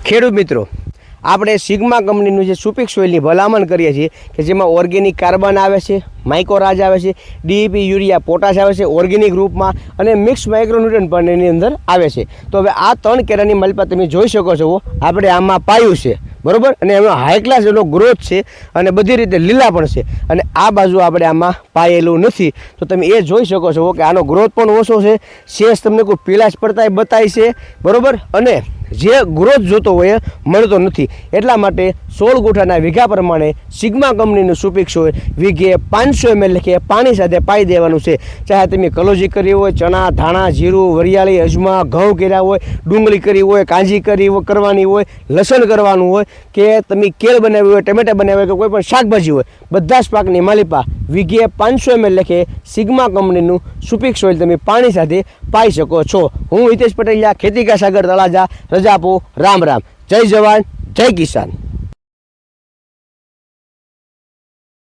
ખેડૂત મિત્રો, આપણે સિગ્મા કંપનીનું જે સુપિક સોઇલની ભલામણ કરીએ છીએ કે જેમાં ઓર્ગેનિક કાર્બન આવે છે, માઇકોરાજ આવે છે, ડીઈપી યુરિયા પોટાશ આવે છે ઓર્ગેનિક રૂપમાં અને મિક્સ માઇક્રોન્યુટ્રન્ટ પણ એની અંદર આવે છે. તો હવે આ 3 કેરાની મલપા તમે જોઈ શકો છો, આપણે આમાં પાયું છે બરોબર, અને એમાં હાઈ ક્લાસ એનો ગ્રોથ છે અને બધી રીતે લીલા પણ છે. અને આ બાજુ આપણે આમાં પાયેલું નથી, તો તમે એ જોઈ શકો છો કે આનો ગ્રોથ પણ ઓછો છે, શેષ તમને કોઈ પીળાશ પડતા બતાય છે બરોબર, અને જે ગ્રોથ જોતો હોય એ મળતો નથી. એટલા માટે 16 ગુંઠાના વીઘા પ્રમાણે સિગ્મા કંપનીનું સુપિક સોઇલ વીઘે 500 ml લખે પાણી સાથે પાઈ દેવાનું છે. ચાહે તમે કલોજી કરી હોય, ચણા, ધાણા, જીરું, વરિયાળી, અજમા, ઘઉં કર્યા હોય, ડુંગળી કરી હોય, કાંજી કરવાની હોય, લસણ કરવાનું હોય, કે તમે કેળ બનાવી હોય, ટમેટા બનાવી હોય, કે કોઈ પણ શાકભાજી હોય, બધા જ પાકની માલિપા વીઘે 500 ml લખે સિગ્મા કંપનીનું સુપિક સોઇલ તમે પાણી સાથે પાઈ શકો છો. હું હિતેશ પટેલિયા, ખેતી કા સાગર તળાજા, રજાપુર. રામ રામ. જય જવાન, જય કિસાન.